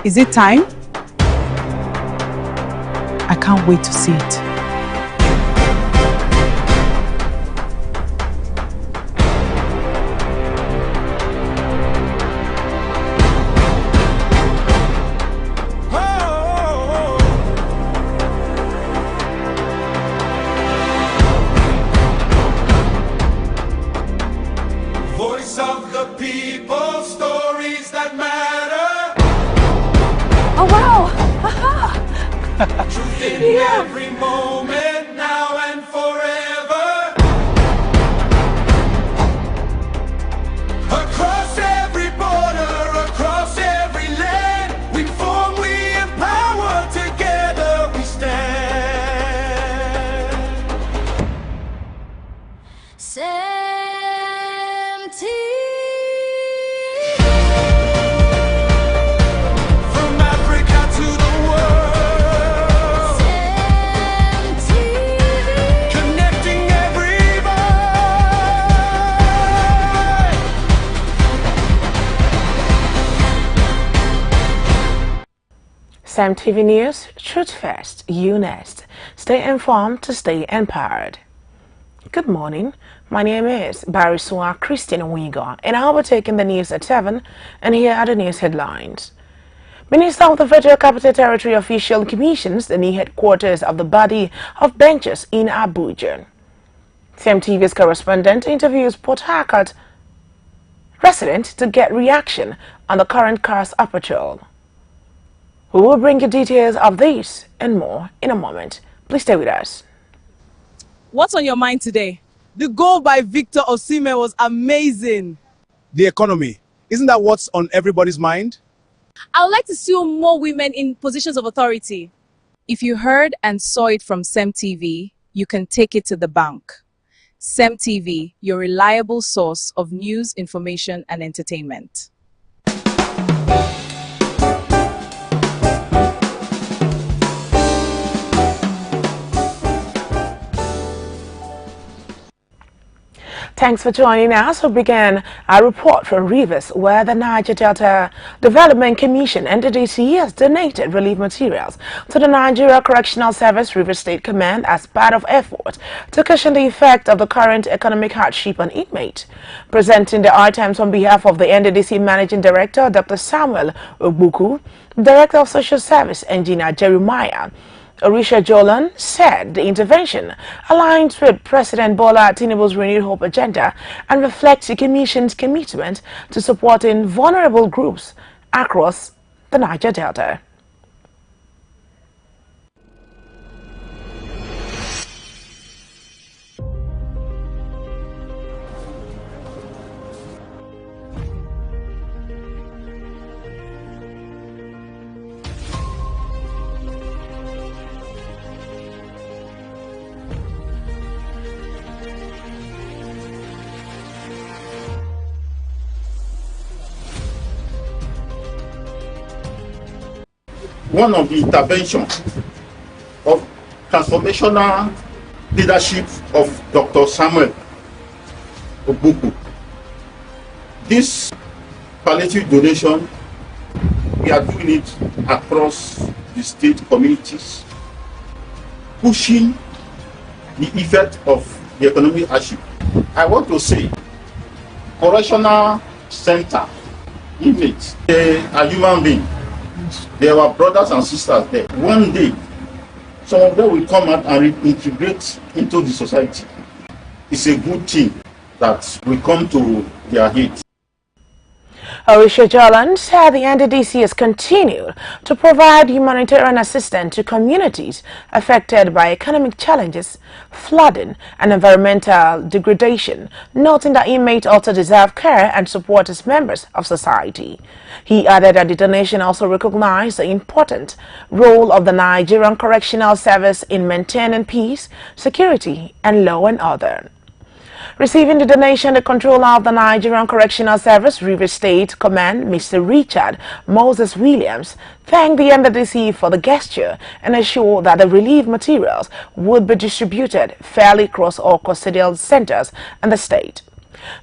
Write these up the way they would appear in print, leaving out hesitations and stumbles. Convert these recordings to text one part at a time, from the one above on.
Is it time? I can't wait to see it. Voice of the people, stories that matter. Oh wow! Aha! Truth in every moment, now and forever. Across every border, across every land, we form, we empower, together we stand. From Africa to the world, connecting every voice. CEMTV News, Truth First, You Next. Stay informed to stay empowered. Good morning. My name is Bariswa Christian Wigo, and I'll be taking the news at 7, and here are the news headlines. Minister of the Federal Capital Territory official commissions the new headquarters of the body of benches in Abuja. CEMTV's correspondent interviews Port Harcourt resident to get reaction on the current cars up patrol. We will bring you details of this and more in a moment. Please stay with us. What's on your mind today? The goal by Victor Osimhen was amazing. The economy. Isn't that what's on everybody's mind? I would like to see more women in positions of authority. If you heard and saw it from CEMTV, you can take it to the bank. CEMTV, your reliable source of news, information, and entertainment. Thanks for joining us. We began our report from Rivers, where the Niger Delta Development Commission and the DCE has donated relief materials to the Nigeria Correctional Service Rivers State Command as part of effort to cushion the effect of the current economic hardship on inmates. Presenting the items on behalf of the NDDC Managing Director, Dr. Samuel Ogbuku, Director of Social Service, Engineer Jeremiah Orisha Jolan, said the intervention aligns with President Bola Tinubu's renewed hope agenda and reflects the Commission's commitment to supporting vulnerable groups across the Niger Delta. One of the interventions of transformational leadership of Dr. Samuel Ogbuku. This palliative donation, we are doing it across the state communities, pushing the effect of the economic hardship. I want to say, correctional center inmates, they are human beings. They are our brothers and sisters there. One day, some of them will come out and reintegrate into the society. It's a good thing that we come to their aid. Orisha Jolan said the NDDC has continued to provide humanitarian assistance to communities affected by economic challenges, flooding, and environmental degradation, noting that inmates also deserve care and support as members of society. He added that the donation also recognized the important role of the Nigerian Correctional Service in maintaining peace, security, and law and order. Receiving the donation, the controller of the Nigerian Correctional Service Rivers State Command, Mr. Richard Moses Williams, thanked the NDDC for the gesture and assured that the relief materials would be distributed fairly across all custodial centers in the state.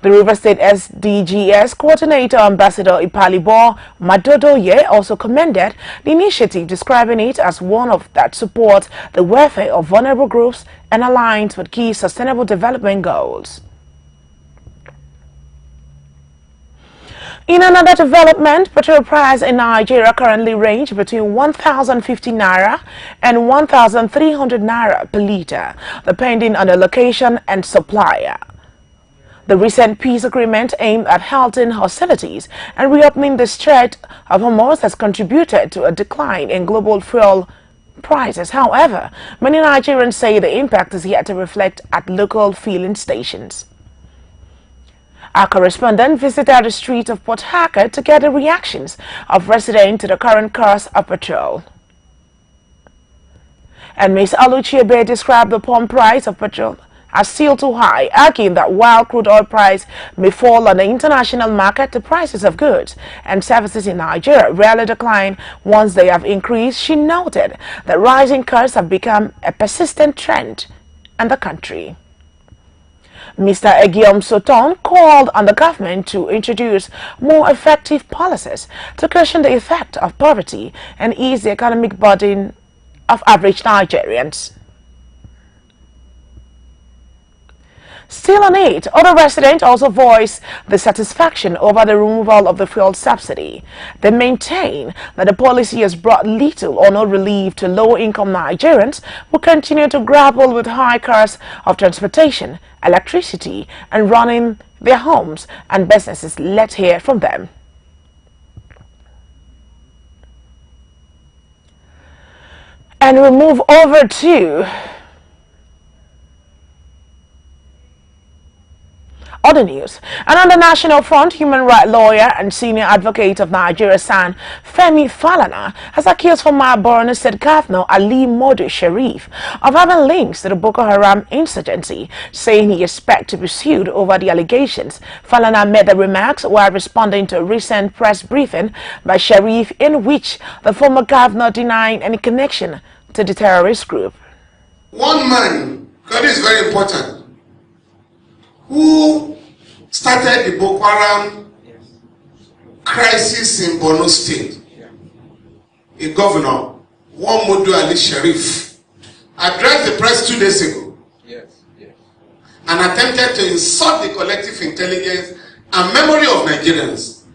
The River State SDGs coordinator, Ambassador Ipalibo Madodoye, also commended the initiative, describing it as one that supports the welfare of vulnerable groups and aligns with key sustainable development goals. In another development, petrol price in Nigeria currently range between 1,050 naira and 1,300 naira per litre, depending on the location and supplier. The recent peace agreement aimed at halting hostilities and reopening the Strait of Hormuz has contributed to a decline in global fuel prices. However, many Nigerians say the impact is yet to reflect at local filling stations. Our correspondent visited the streets of Port Harcourt to get the reactions of residents to the current cost of petrol. And Ms. Aluchiebe described the pump price of petrol as still too high, arguing that while crude oil price may fall on the international market, the prices of goods and services in Nigeria rarely decline once they have increased. She noted that rising costs have become a persistent trend in the country. Mr. Egiom Soton called on the government to introduce more effective policies to cushion the effect of poverty and ease the economic burden of average Nigerians. Still on it, other residents also voiced the satisfaction over the removal of the fuel subsidy. They maintain that the policy has brought little or no relief to low-income Nigerians who continue to grapple with high costs of transportation, electricity, and running their homes and businesses. Let's hear from them. And we move over to other news. And on the National Front, human rights lawyer and senior advocate of Nigeria, San Femi Falana, has accused former Borno State Governor Ali Modu Sharif of having links to the Boko Haram insurgency, saying he expects to be sued over the allegations. Falana made the remarks while responding to a recent press briefing by Sharif, in which the former governor denied any connection to the terrorist group. One man, because this is very important, who started the Boko Haram crisis in Borno State, a governor, one Modu Ali Sharif, addressed the press 2 days ago and attempted to insult the collective intelligence and memory of Nigerians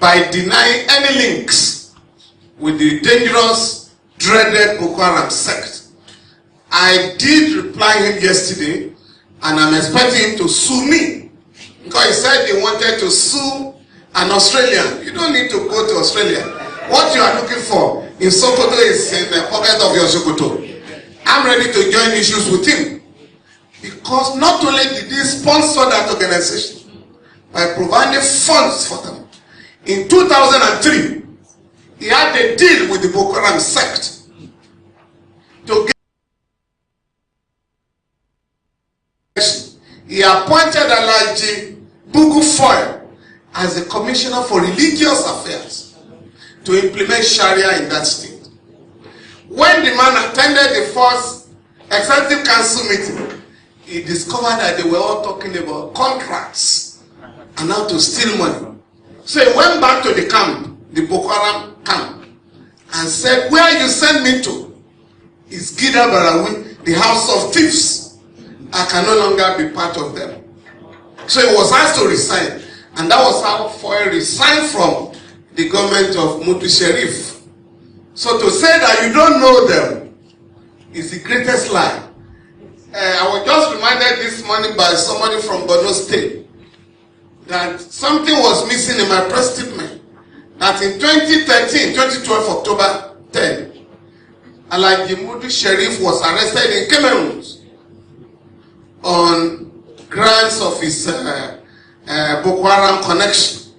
by denying any links with the dangerous, dreaded Boko Haram sect. I did reply him yesterday, and I'm expecting him to sue me, because he said he wanted to sue an Australian. You don't need to go to Australia. What you are looking for in Sokoto is in the pocket of your Sokoto. I'm ready to join issues with him, because not only did he sponsor that organization by providing funds for them, in 2003 he had a deal with the Boko Haram sect to get. He appointed Alhaji Bugu Foy as the Commissioner for Religious Affairs to implement Sharia in that state. When the man attended the first Executive Council meeting, he discovered that they were all talking about contracts and how to steal money. So he went back to the camp, the Boko Haram camp, and said, "Where you send me to is Gida Barawi, the house of thieves. I can no longer be part of them." So he was asked to resign, and that was how Foy resigned from the government of Modu Sharif. So to say that you don't know them is the greatest lie. I was just reminded this morning by somebody from Borno State that something was missing in my press statement. That in 2013, 2012, October 10, Alhaji Modu Sharif was arrested in Cameroon on grounds of his Boko Haram connection.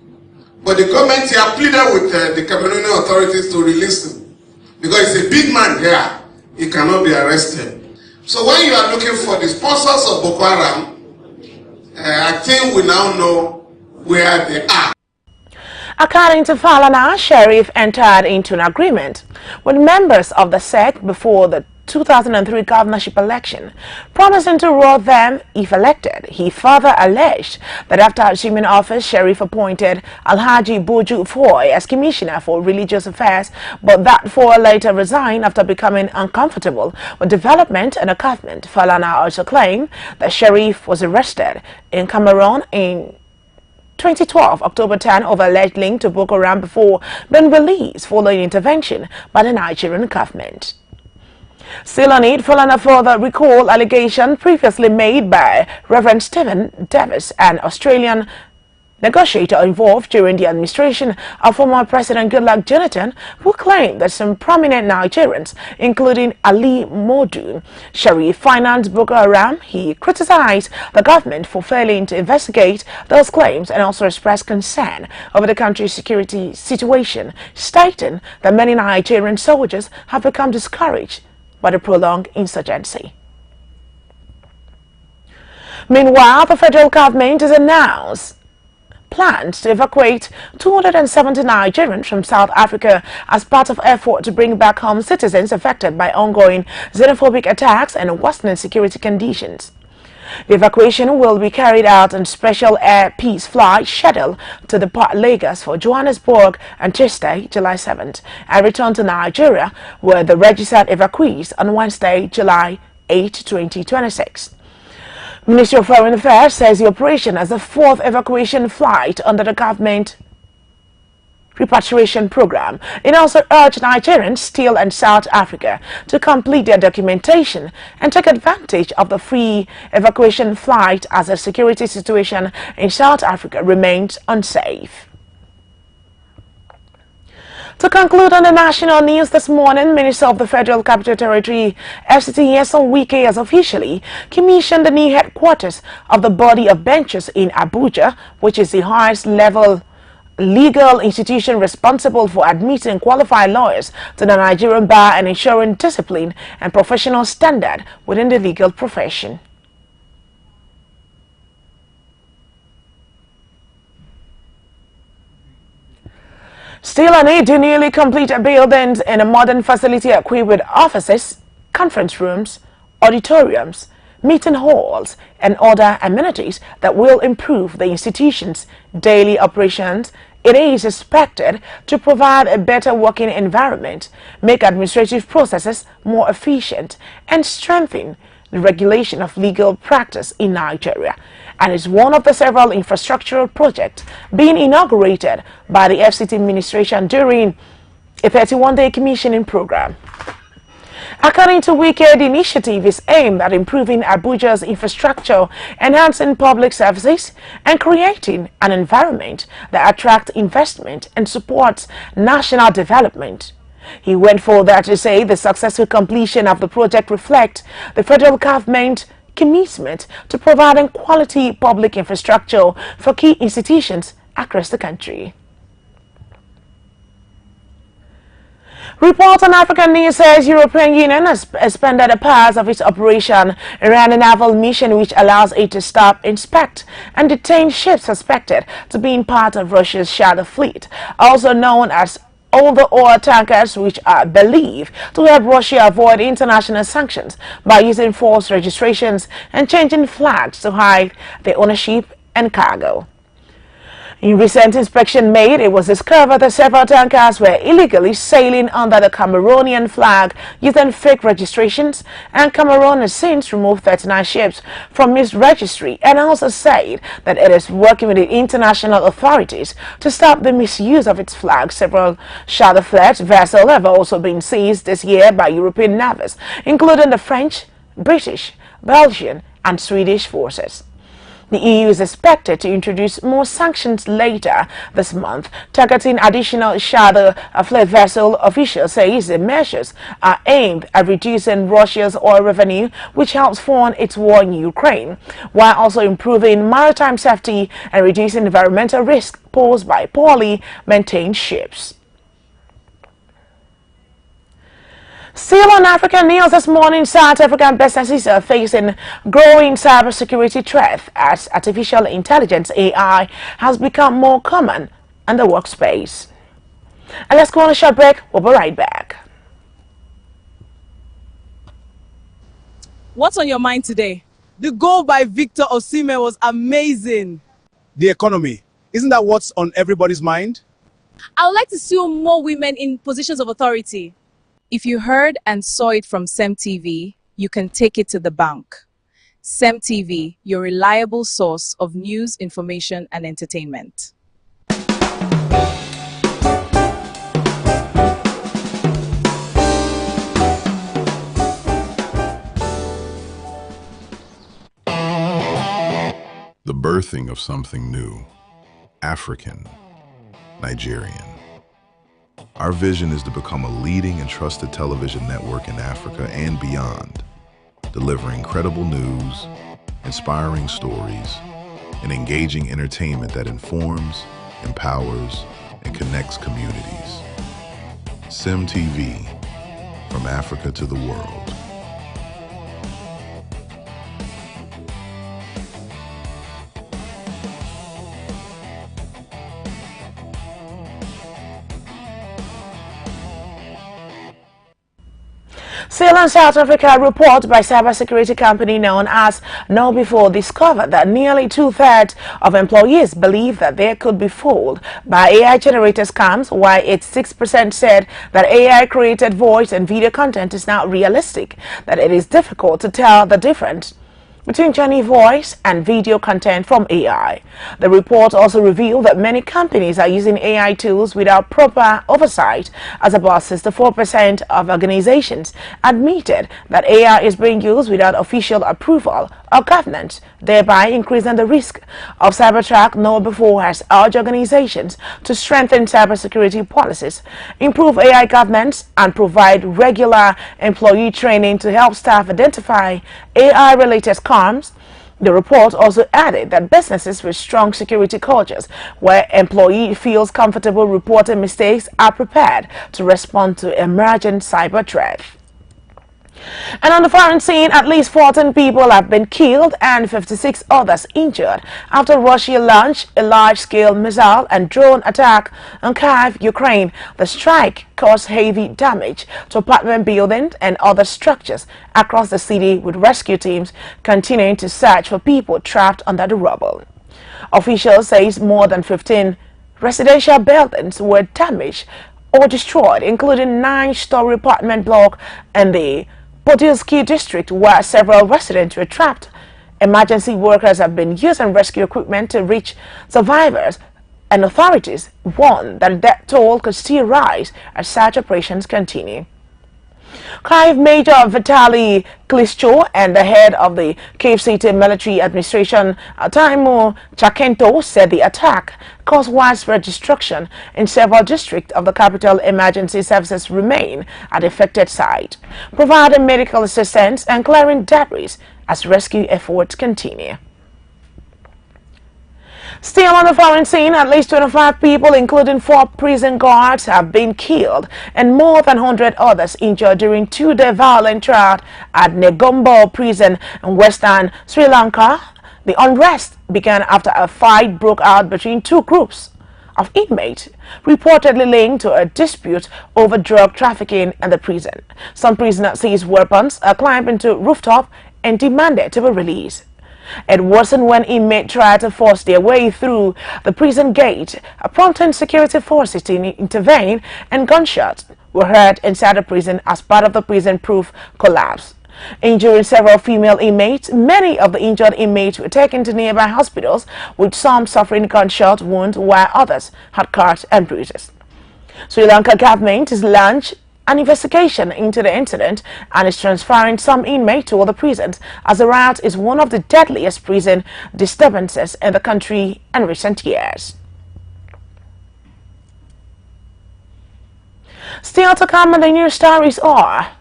But the government here pleaded with the Cameroonian authorities to release him, because he's a big man here, he cannot be arrested. So when you are looking for the sponsors of Boko Haram, I think we now know where they are. According to Falana, Sharif entered into an agreement with members of the sect before the 2003 governorship election, promising to rule them if elected. He further alleged that after assuming office, Sheriff appointed Alhaji Boju Foy as Commissioner for Religious Affairs, but that Foy later resigned after becoming uncomfortable with development and the government. Falana also claimed that Sheriff was arrested in Cameroon in 2012, October 10, over alleged link to Boko Haram before being released following intervention by the Nigerian government. Still on it, Falana further recalled allegation previously made by Reverend Stephen Davis, an Australian negotiator involved during the administration of former President Goodluck Jonathan, who claimed that some prominent Nigerians, including Ali Modu, Sharif, financed Boko Haram. He criticized the government for failing to investigate those claims and also expressed concern over the country's security situation, stating that many Nigerian soldiers have become discouraged by the prolonged insurgency. Meanwhile, the federal government has announced plans to evacuate 270 Nigerians from South Africa as part of effort to bring back home citizens affected by ongoing xenophobic attacks and worsening security conditions. The evacuation will be carried out on special air peace flights scheduled to depart Lagos for Johannesburg on Tuesday, July 7th, and return to Nigeria, where the registered evacuees on Wednesday, July 8, 2026. Ministry of Foreign Affairs says the operation is the fourth evacuation flight under the government repatriation program. It also urged Nigerians still in South Africa to complete their documentation and take advantage of the free evacuation flight as the security situation in South Africa remains unsafe. To conclude on the national news this morning, Minister of the Federal Capital Territory, FCT Nyesom Wike, has officially commissioned the new headquarters of the body of benches in Abuja, which is the highest level legal institution responsible for admitting qualified lawyers to the Nigerian bar and ensuring discipline and professional standard within the legal profession. Still on it, the newly completed buildings in a modern facility equipped with offices, conference rooms, auditoriums, meeting halls, and other amenities that will improve the institution's daily operations. It is expected to provide a better working environment, make administrative processes more efficient, and strengthen the regulation of legal practice in Nigeria, and is one of the several infrastructural projects being inaugurated by the FCT administration during a 31-day commissioning program. According to Wike, the initiative is aimed at improving Abuja's infrastructure, enhancing public services, and creating an environment that attracts investment and supports national development. He went further to say the successful completion of the project reflects the federal government's commitment to providing quality public infrastructure for key institutions across the country. Report on African News says European Union has expanded the powers of its Operation Iran Naval Mission, which allows it to stop, inspect, and detain ships suspected to be part of Russia's shadow fleet, also known as all the oil tankers, which are believed to help Russia avoid international sanctions by using false registrations and changing flags to hide their ownership and cargo. In recent inspection made, it was discovered that several tankers were illegally sailing under the Cameroonian flag using fake registrations, and Cameroon has since removed 39 ships from its registry and also said that it is working with the international authorities to stop the misuse of its flag. Several shadow fleet vessels have also been seized this year by European navies, including the French, British, Belgian, and Swedish forces. The EU is expected to introduce more sanctions later this month, targeting additional shadow fleet vessel. Officials say the measures are aimed at reducing Russia's oil revenue, which helps fund its war in Ukraine, while also improving maritime safety and reducing environmental risk posed by poorly maintained ships. Still on African news this morning, South African businesses are facing growing cybersecurity threats as artificial intelligence (AI) has become more common in the workspace. And let's go on a short break. We'll be right back. What's on your mind today? The goal by Victor Osimhen was amazing. The economy. Isn't that what's on everybody's mind? I would like to see more women in positions of authority. If you heard and saw it from CEMTV, you can take it to the bank. CEMTV, your reliable source of news, information, and entertainment. The birthing of something new, African, Nigerian. Our vision is to become a leading and trusted television network in Africa and beyond, delivering credible news, inspiring stories, and engaging entertainment that informs, empowers, and connects communities. CEMTV, from Africa to the world. Salem, South Africa report by cybersecurity company known as KnowBe4 discovered that nearly 2/3 of employees believe that they could be fooled by AI-generated scams, while 86% said that AI-created voice and video content is not realistic, that it is difficult to tell the difference between genuine voice and video content from AI. The report also revealed that many companies are using AI tools without proper oversight, as about 64% of organizations admitted that AI is being used without official approval or governance, thereby increasing the risk of cyber-attack. KnowBe4 has urged organizations to strengthen cybersecurity policies, improve AI governance, and provide regular employee training to help staff identify AI-related scams. The report also added that businesses with strong security cultures, where employee feels comfortable reporting mistakes, are prepared to respond to emergent cyber threats. And on the foreign scene, at least 14 people have been killed and 56 others injured after Russia launched a large-scale missile and drone attack on Kyiv, Ukraine. The strike caused heavy damage to apartment buildings and other structures across the city, with rescue teams continuing to search for people trapped under the rubble. Officials say more than 15 residential buildings were damaged or destroyed, including 9-story apartment block in the Podilsky district, where several residents were trapped. Emergency workers have been using rescue equipment to reach survivors, and authorities warn that death toll could still rise as search operations continue. Kyiv Major Vitaly Klitschko and the head of the Kyiv City Military Administration, Taimu Chakento, said the attack caused widespread destruction in several districts of the capital. Emergency services remain at the affected site, providing medical assistance and clearing debris as rescue efforts continue. Still on the foreign scene, at least 25 people, including 4 prison guards, have been killed and more than 100 others injured during 2-day violent riot at Negombo prison in western Sri Lanka. The unrest began after a fight broke out between 2 groups of inmates, reportedly linked to a dispute over drug trafficking in the prison. Some prisoners seized weapons, climbed into rooftop, and demanded to be released. It worsened when inmates tried to force their way through the prison gate, prompting security forces to intervene, and gunshots were heard inside the prison as part of the prison-proof collapse, injuring several female inmates. Many of the injured inmates were taken to nearby hospitals, with some suffering gunshot wounds while others had cuts and bruises. Sri Lanka government has launched an investigation into the incident and is transferring some inmates to other prisons, as the riot is one of the deadliest prison disturbances in the country in recent years. Still to come on the news stories are: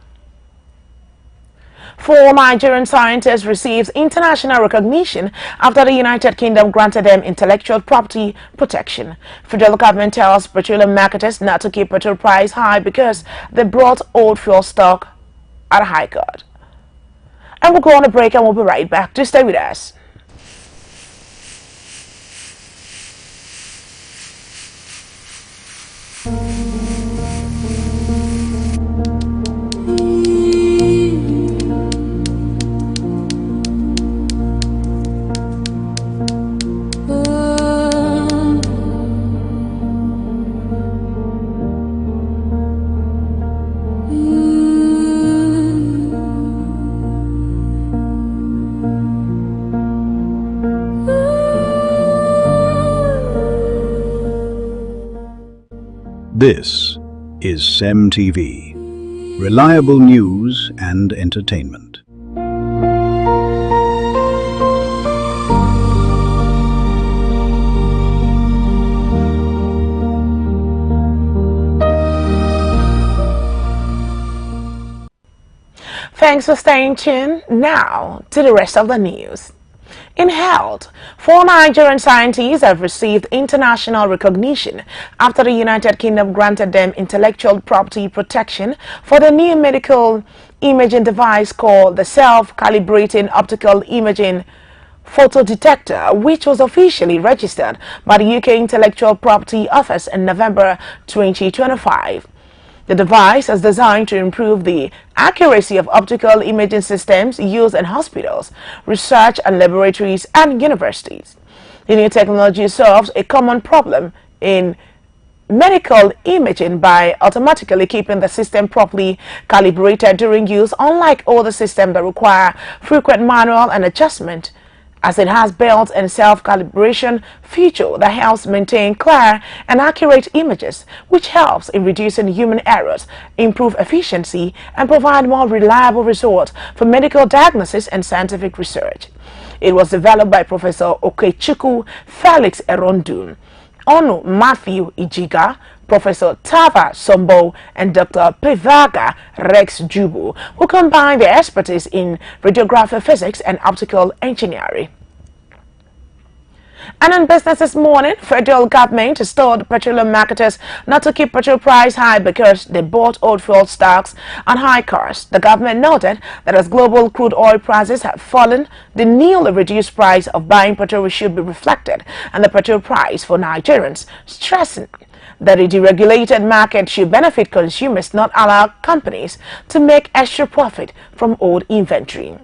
4 Nigerian scientists received international recognition after the United Kingdom granted them intellectual property protection. Federal government tells petroleum marketers not to keep petrol price high because they brought old fuel stock at a high cost. And we'll go on a break and we'll be right back. Just stay with us. This is CEMTV, reliable news and entertainment. Thanks for staying tuned. Now to the rest of the news. In health, 4 Nigerian scientists have received international recognition after the United Kingdom granted them intellectual property protection for the new medical imaging device called the Self-Calibrating Optical Imaging Photodetector, which was officially registered by the UK Intellectual Property Office in November 2025. The device is designed to improve the accuracy of optical imaging systems used in hospitals, research and laboratories, and universities. The new technology solves a common problem in medical imaging by automatically keeping the system properly calibrated during use, unlike older systems that require frequent manual and adjustment, as it has built-in self-calibration feature that helps maintain clear and accurate images, which helps in reducing human errors, improve efficiency, and provide more reliable results for medical diagnosis and scientific research. It was developed by Professor Okechukwu Felix Erondun, Onu Matthew Ijiga, Professor Tava Sombo, and Dr. Pevaga Rex Jubu, who combine their expertise in radiography physics and optical engineering. And in business this morning, federal government has told petroleum marketers not to keep petrol price high because they bought old fuel stocks on high cost. The government noted that as global crude oil prices have fallen, the newly reduced price of buying petrol should be reflected and the petrol price for Nigerians, stressing that a deregulated market should benefit consumers, not allow companies to make extra profit from old inventory.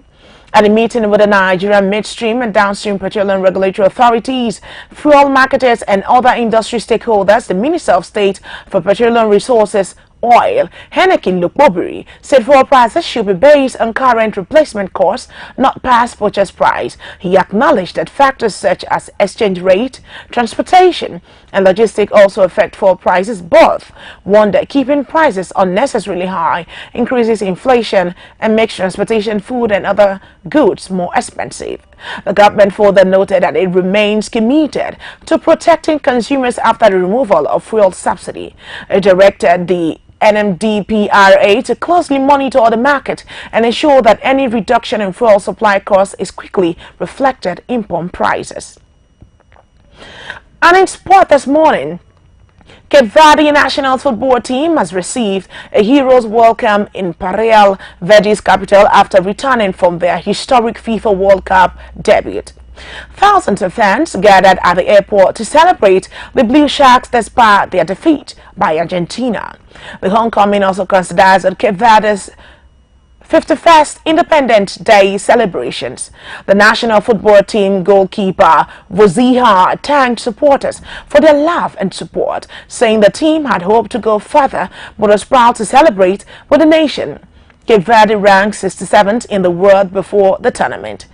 At a meeting with the Nigerian midstream and downstream petroleum regulatory authorities, fuel marketers, and other industry stakeholders, the Minister of State for Petroleum Resources, Oil, Henneke Lukbobiri, said fuel prices should be based on current replacement costs, not past purchase price. He acknowledged that factors such as exchange rate, transportation, and logistics also affect fuel prices, both one that keeping prices unnecessarily high increases inflation and makes transportation, food, and other goods more expensive. The government further noted that it remains committed to protecting consumers after the removal of fuel subsidy. It directed the NMDPRA to closely monitor the market and ensure that any reduction in fuel supply costs is quickly reflected in pump prices. And in sport this morning, Cape Verde national football team has received a hero's welcome in Pareal, Verde's capital, after returning from their historic FIFA World Cup debut. Thousands of fans gathered at the airport to celebrate the Blue Sharks despite their defeat by Argentina. The homecoming also considers Cape Verde's 51st Independence Day celebrations. The national football team goalkeeper Voziha thanked supporters for their love and support, saying the team had hoped to go further but was proud to celebrate with the nation. Cape Verde ranked 67th in the world before the tournament.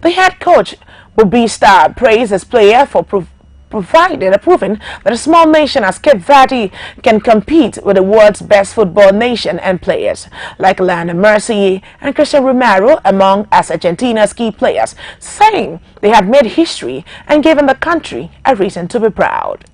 The head coach Bobista praised his player for proving that a small nation as Cape Verde can compete with the world's best football nation and players like Lionel Messi and Cristiano Romero among as Argentina's key players, saying they had made history and given the country a reason to be proud.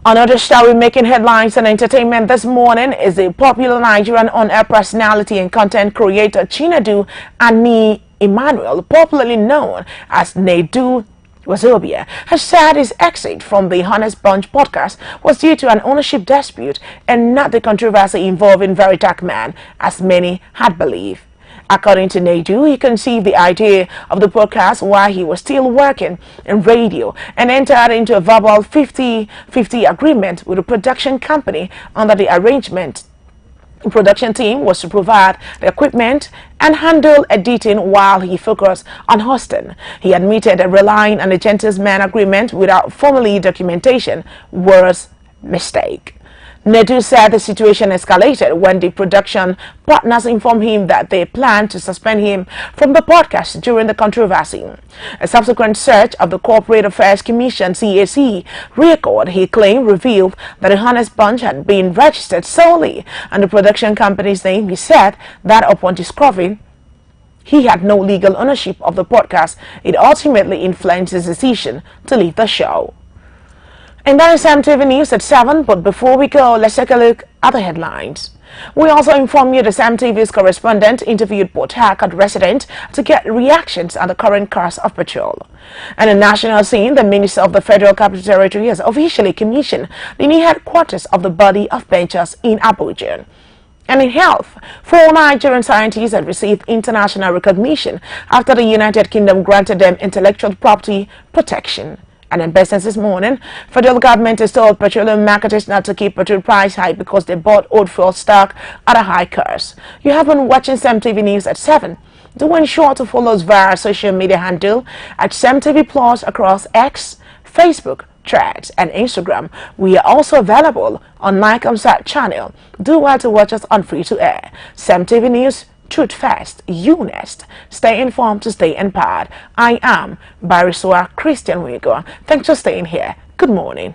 Another story making headlines and entertainment this morning is the popular Nigerian on-air personality and content creator Chinedu Ani Emmanuel, popularly known as Nedu Wazobia, has said his exit from the Honest Bunch podcast was due to an ownership dispute and not the controversy involving Veritach Man, as many had believed. According to Nedu, he conceived the idea of the podcast while he was still working in radio and entered into a verbal 50-50 agreement with a production company. Under the arrangement, the production team was to provide the equipment and handle editing while he focused on hosting. He admitted that relying on a gentleman's agreement without formally documentation was a mistake. Nedu said the situation escalated when the production partners informed him that they planned to suspend him from the podcast during the controversy. A subsequent search of the Corporate Affairs Commission (CAC) record, he claimed, revealed that the Honest Bunch had been registered solely under the production company's name. He said that upon discovering he had no legal ownership of the podcast, it ultimately influenced his decision to leave the show. And that is CEMTV News at 7, but before we go, let's take a look at the headlines. We also inform you that CEMTV's correspondent interviewed Port Harcourt residents to get reactions on the current cost of petrol. And in national scene, the Minister of the Federal Capital Territory has officially commissioned the new headquarters of the Body of Benchers in Abuja. And in health, 4 Nigerian scientists have received international recognition after the United Kingdom granted them intellectual property protection. And in business this morning, federal government has told petroleum marketers not to keep petrol price high because they bought old fuel stock at a high cost. You have been watching CEMTV News at 7. Do ensure to follow us via our social media handle at CEMTVPLUS across X, Facebook, Threads, and Instagram. We are also available on MyComSat channel. Do well to watch us on free-to-air. CEMTV News, truth fast, you nest. Stay informed to stay empowered. I am Bariswa Christian Wigo. Thanks for staying here. Good morning.